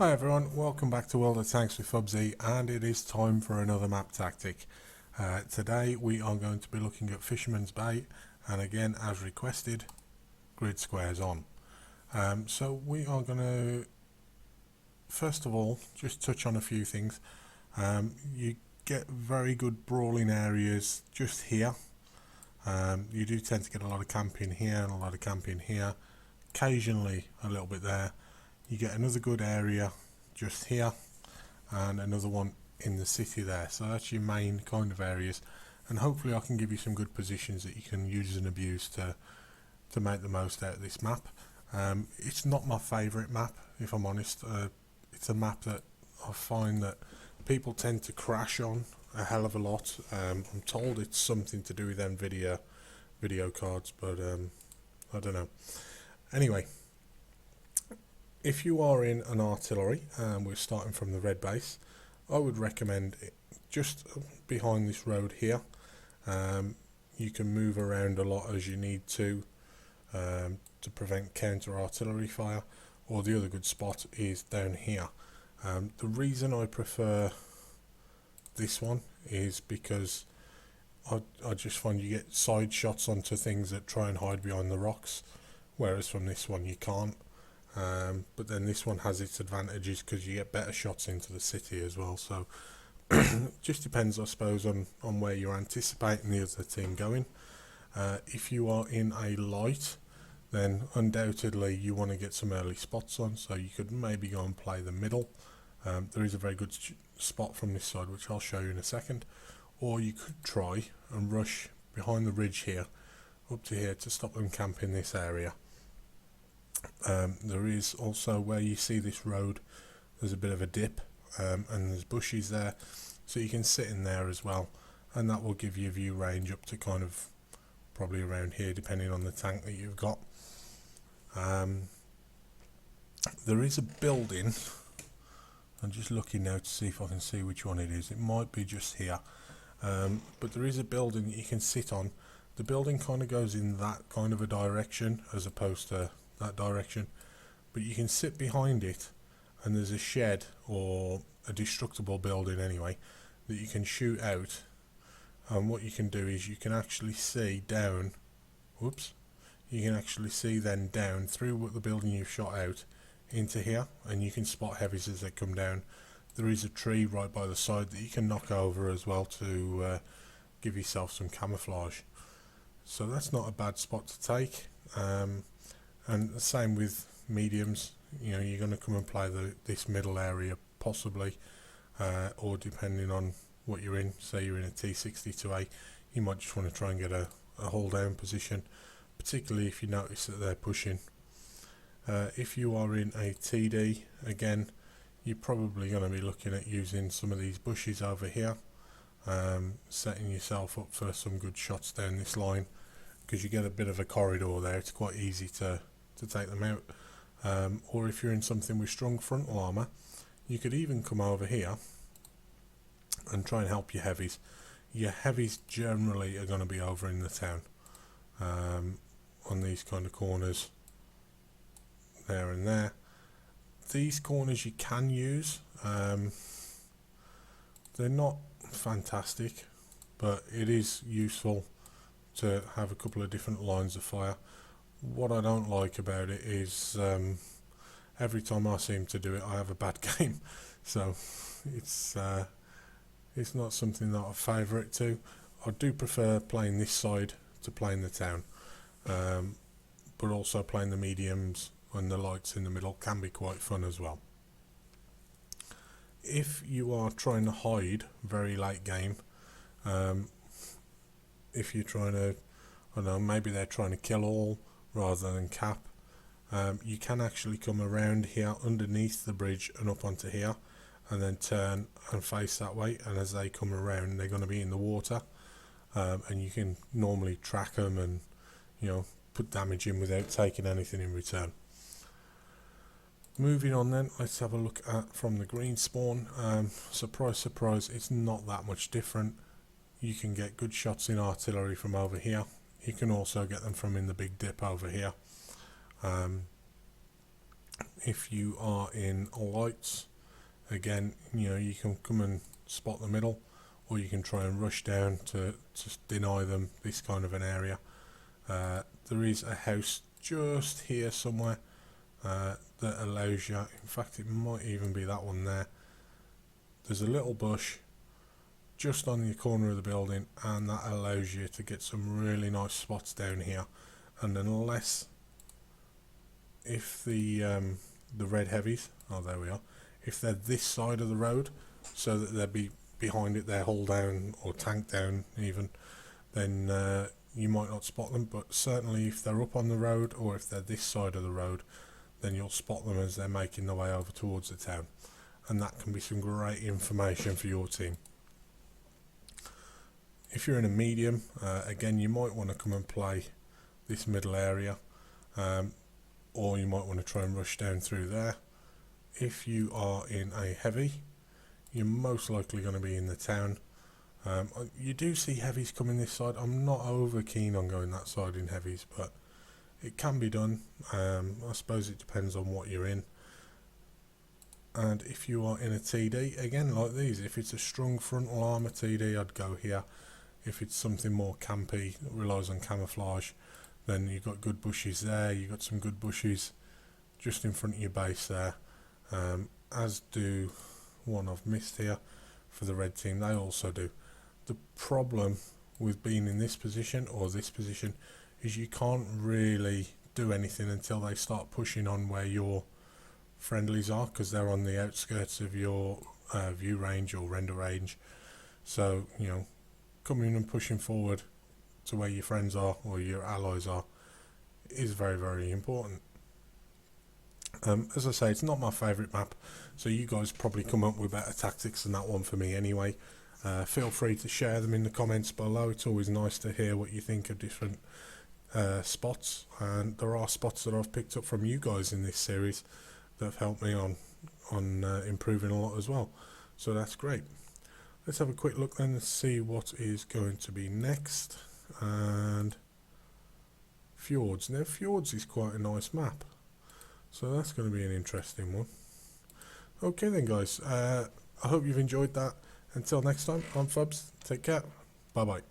Hi everyone, welcome back to World of Tanks with Fubzy, and it is time for another map tactic. Today we are going to be looking at Fisherman's Bay, and again as requested, grid squares on. So we are going to first of all just touch on a few things. You get very good brawling areas just here. You do tend to get a lot of camping here and a lot of camping here, occasionally a little bit there. You get another good area just here and another one in the city there, so that's your main kind of areas, and hopefully I can give you some good positions that you can use and abuse to make the most out of this map. It's not my favourite map, if I'm honest. It's a map that I find that people tend to crash on a hell of a lot. I'm told it's something to do with NVIDIA video cards, but I don't know. Anyway, if you are in an artillery, we're starting from the red base, I would recommend it just behind this road here. You can move around a lot as you need to prevent counter artillery fire, or the other good spot is down here. The reason I prefer this one is because I just find you get side shots onto things that try and hide behind the rocks, whereas from this one you can't. But then this one has its advantages because you get better shots into the city as well, so just depends I suppose on where you're anticipating the other team going. If you are in a light, then undoubtedly you want to get some early spots on, so you could maybe go and play the middle. There is a very good spot from this side which I'll show you in a second, or you could try and rush behind the ridge here up to here to stop them camping this area. There is also, where you see this road, there's a bit of a dip, and there's bushes there, so you can sit in there as well, and that will give you view range up to kind of probably around here depending on the tank that you've got. There is a building, I'm just looking now to see if I can see which one it is. It might be just here, but there is a building that you can sit on. The building kind of goes in that kind of a direction as opposed to that direction, but you can sit behind it, and there's a shed or a destructible building anyway that you can shoot out, and what you can do is you can actually see down, you can actually see then down through what the building you've shot out into here, and you can spot heavies as they come down. There is a tree right by the side that you can knock over as well to give yourself some camouflage, so that's not a bad spot to take. And the same with mediums, you know, you're going to come and play this middle area possibly, or depending on what you're in, say you're in a T62A, you might just want to try and get a hold down position, particularly if you notice that they're pushing. If you are in a TD, again, you're probably going to be looking at using some of these bushes over here, setting yourself up for some good shots down this line, because you get a bit of a corridor there. It's quite easy to take them out. Or if you're in something with strong frontal armour, you could even come over here and try and help your heavies. Your heavies generally are going to be over in the town, on these kind of corners there and there. These corners you can use, they're not fantastic, but it is useful to have a couple of different lines of fire. What I don't like about it is every time I seem to do it I have a bad game, so it's not something that I favourite to. I do prefer playing this side to playing the town, but also playing the mediums and the lights in the middle can be quite fun as well. If you are trying to hide very late game, if you're trying to, I don't know, maybe they're trying to kill all rather than cap, you can actually come around here underneath the bridge and up onto here, and then turn and face that way, and as they come around they're going to be in the water, and you can normally track them and, you know, put damage in without taking anything in return. Moving on then, let's have a look at from the green spawn. Surprise surprise, it's not that much different. You can get good shots in artillery from over here. You can also get them from in the big dip over here. If you are in lights, again, you can come and spot the middle, or you can try and rush down to deny them this kind of an area. There is a house just here somewhere that allows you, in fact it might even be that one there. There's a little bush just on the corner of the building, and that allows you to get some really nice spots down here. And unless, if the red heavies, oh there we are, if they're this side of the road, so that they'll be behind it, they're hull down or tank down even, then you might not spot them. But certainly if they're up on the road, or if they're this side of the road, then you'll spot them as they're making their way over towards the town, and that can be some great information for your team. If you're in a medium, again, you might want to come and play this middle area, or you might want to try and rush down through there. If you are in a heavy, you're most likely going to be in the town. You do see heavies coming this side. I'm not over keen on going that side in heavies, but it can be done. I suppose it depends on what you're in. And if you are in a TD, again, like these, if it's a strong frontal armour TD, I'd go here. If it's something more campy, that relies on camouflage, then you've got good bushes there. You've got some good bushes just in front of your base there, as do one I've missed here for the red team. They also do. The problem with being in this position or this position is you can't really do anything until they start pushing on where your friendlies are, because they're on the outskirts of your view range or render range. So coming and pushing forward to where your friends are or your allies are is very, very important. As I say, it's not my favourite map, so you guys probably come up with better tactics than that one for me anyway. Feel free to share them in the comments below. It's always nice to hear what you think of different spots, and there are spots that I've picked up from you guys in this series that have helped me on improving a lot as well, so that's great. Let's have a quick look then and see what is going to be next. And Fjords. Now Fjords is quite a nice map, so that's going to be an interesting one. Okay then guys, I hope you've enjoyed that. Until next time, I'm Fubs, take care, bye bye.